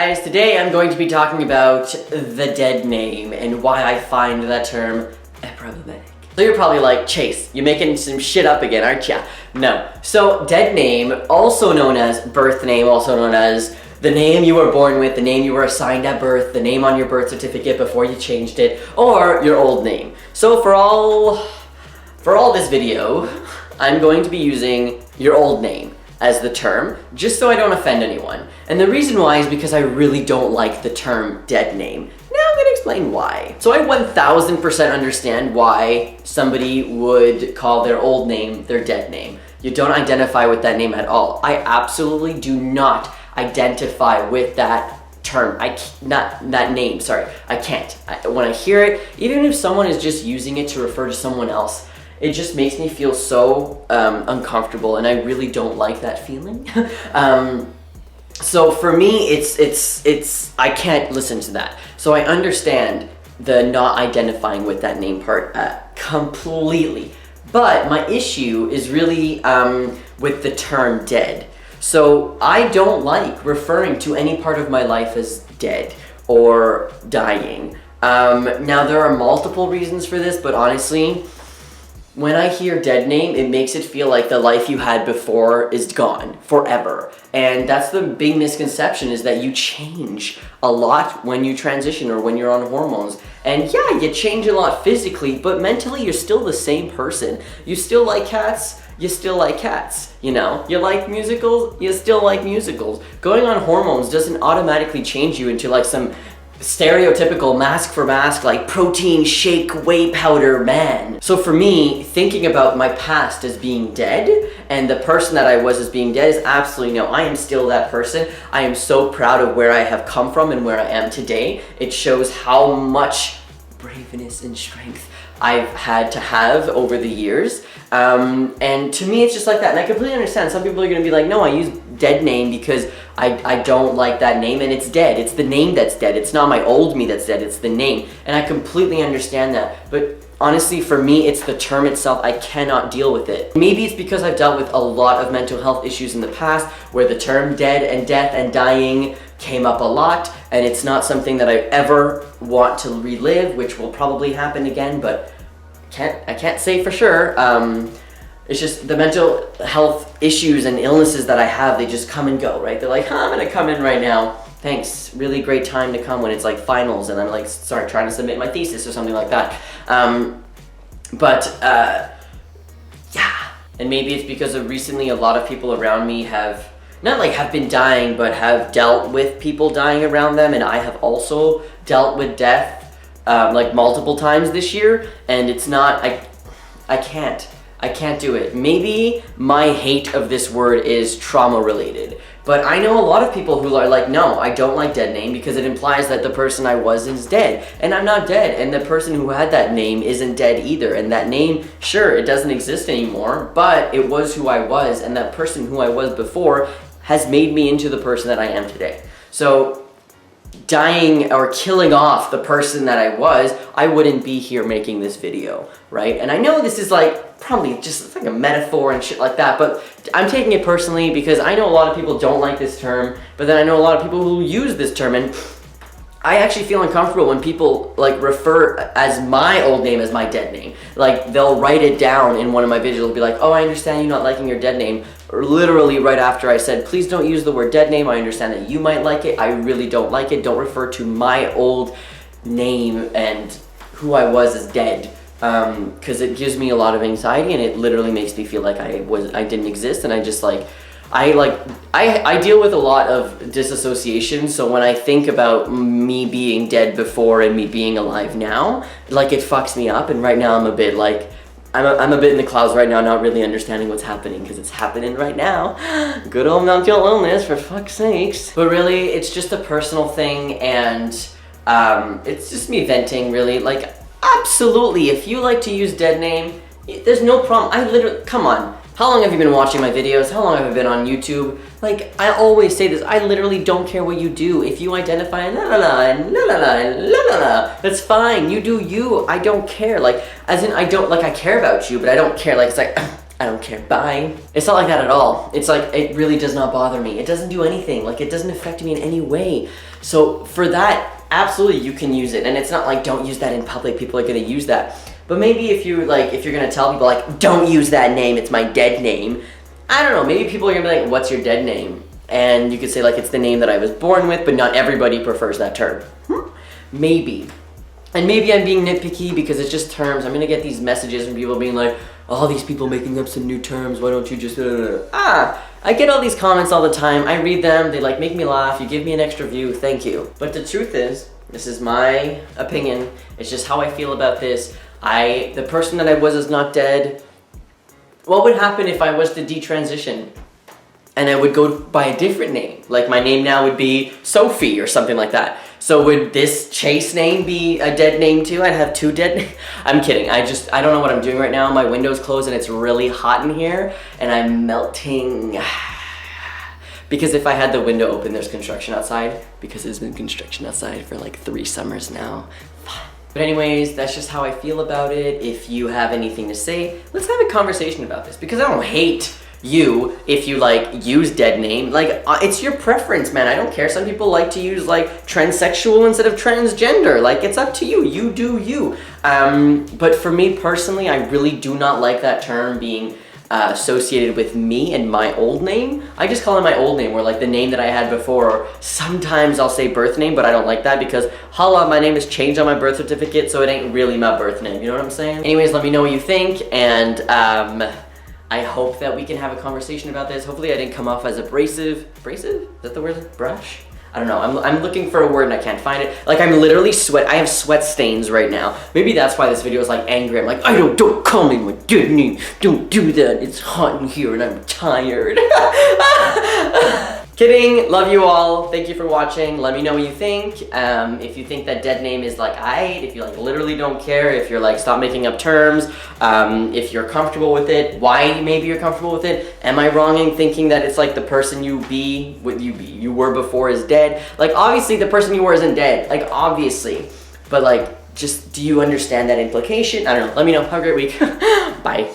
guys, today I'm going to be talking about the dead name and why I find that term problematic. So you're probably like, Chase, you're making some shit up again, aren't ya? No. So dead name, also known as birth name, also known as the name you were born with, the name you were assigned at birth, the name on your birth certificate before you changed it, or your old name. So for all this video, I'm going to be using your old name as the term, just so I don't offend anyone. And the reason why is because I really don't like the term dead name. Now I'm gonna explain why. So I 1000% understand why somebody would call their old name their dead name. You don't identify with that name at all. I absolutely do not identify with that term. That name, sorry. I can't. When I hear it, even if someone is just using it to refer to someone else, it just makes me feel so uncomfortable, and I really don't like that feeling. So for me, it's I can't listen to that. So I understand the not identifying with that name part completely. But my issue is really with the term dead. So I don't like referring to any part of my life as dead or dying. Now there are multiple reasons for this, but honestly, when I hear dead name, it makes it feel like the life you had before is gone forever. And that's the big misconception, is that you change a lot when you transition or when you're on hormones. And yeah, you change a lot physically, but mentally you're still the same person. You still like cats, you still like cats, you know? You like musicals, you still like musicals. Going on hormones doesn't automatically change you into like some stereotypical mask for mask, like protein shake whey powder man. So for me, thinking about my past as being dead and the person that I was as being dead is absolutely no. I am still that person. I am so proud of where I have come from and where I am today. It shows how much braveness and strength I've had to have over the years. And to me, it's just like that. And I completely understand. Some people are going to be like, no, I use dead name because I don't like that name, and it's dead. It's the name that's dead. It's not my old me that's dead. It's the name. And I completely understand that. But honestly, for me, it's the term itself. I cannot deal with it. Maybe it's because I've dealt with a lot of mental health issues in the past where the term dead and death and dying came up a lot, and it's not something that I ever want to relive, which will probably happen again, but I can't say for sure. It's just the mental health issues and illnesses that I have, they just come and go, right? They're like, I'm gonna come in right now. Thanks, really great time to come when it's like finals and I'm like, sorry, trying to submit my thesis or something like that. Yeah. And maybe it's because of recently a lot of people around me have, not like have been dying, but have dealt with people dying around them, and I have also dealt with death like multiple times this year, and it's not, I can't do it. Maybe my hate of this word is trauma related, but I know a lot of people who are like, no, I don't like dead name because it implies that the person I was is dead, and I'm not dead, and the person who had that name isn't dead either, and that name, sure, it doesn't exist anymore, but it was who I was, and that person who I was before has made me into the person that I am today. So dying or killing off the person that I was, I wouldn't be here making this video, right? And I know this is like probably just like a metaphor and shit like that, but I'm taking it personally because I know a lot of people don't like this term, but then I know a lot of people who use this term, and I actually feel uncomfortable when people like refer as my old name as my dead name. Like they'll write it down in one of my videos, be like, oh, I understand you not liking your dead name. Or literally right after I said, please don't use the word dead name. I understand that you might like it. I really don't like it. Don't refer to my old name and who I was as dead. Because it gives me a lot of anxiety, and it literally makes me feel like I didn't exist, and I just like, I deal with a lot of disassociation, so when I think about me being dead before and me being alive now, like it fucks me up, and right now I'm a bit like, I'm a bit in the clouds right now, not really understanding what's happening, because it's happening right now. Good old mental illness, for fuck's sakes. But really, it's just a personal thing, and it's just me venting, really. Like, absolutely, if you like to use dead name, there's no problem. I literally, come on. How long have you been watching my videos? How long have I been on YouTube? Like, I always say this, I literally don't care what you do. If you identify la la la and la la la and la la la, that's fine. You do you. I don't care. Like, as in, I don't, like, I care about you, but I don't care. Like, it's like, I don't care, bye. It's not like that at all. It's like, it really does not bother me. It doesn't do anything. Like, it doesn't affect me in any way. So for that, absolutely you can use it. And it's not like, don't use that in public, people are gonna use that. But maybe if you're gonna tell people like, don't use that name, it's my dead name. I don't know, maybe people are gonna be like, what's your dead name? And you could say like, it's the name that I was born with, but not everybody prefers that term. Maybe. And maybe I'm being nitpicky because it's just terms. I'm gonna get these messages from people being like, all these people making up some new terms, why don't you just, I get all these comments all the time. I read them, they like make me laugh, you give me an extra view, thank you. But the truth is, this is my opinion, it's just how I feel about this. The person that I was is not dead. What would happen if I was to detransition? And I would go by a different name. Like my name now would be Sophie or something like that. So would this Chase name be a dead name too? I'd have two dead names. I'm kidding. I don't know what I'm doing right now. My window's closed and it's really hot in here and I'm melting. Because if I had the window open, there's construction outside. Because there's been construction outside for like 3 summers now. But anyways, that's just how I feel about it. If you have anything to say, let's have a conversation about this. Because I don't hate you if you like use dead name. Like it's your preference, man. I don't care. Some people like to use like transsexual instead of transgender. Like it's up to you. You do you. But for me personally, I really do not like that term being associated with me and my old name. I just call it my old name, or like the name that I had before. Or sometimes I'll say birth name, but I don't like that because holla, my name is changed on my birth certificate, so it ain't really my birth name. You know what I'm saying? Anyways, let me know what you think, and I hope that we can have a conversation about this. Hopefully I didn't come off as abrasive. Abrasive? Is that the word? Brash? I don't know. I'm looking for a word and I can't find it. Like I'm literally I have sweat stains right now. Maybe that's why this video is like angry. I'm like, don't call me my dead name. Don't do that. It's hot in here and I'm tired. Kidding, love you all. Thank you for watching. Let me know what you think. If you think that dead name is like aight, if you like literally don't care, if you're like stop making up terms, if you're comfortable with it, why maybe you're comfortable with it. Am I wrong in thinking that it's like the person you were before is dead? Like obviously the person you were isn't dead, like obviously, but like just do you understand that implication? I don't know. Let me know. Have a great week. Bye.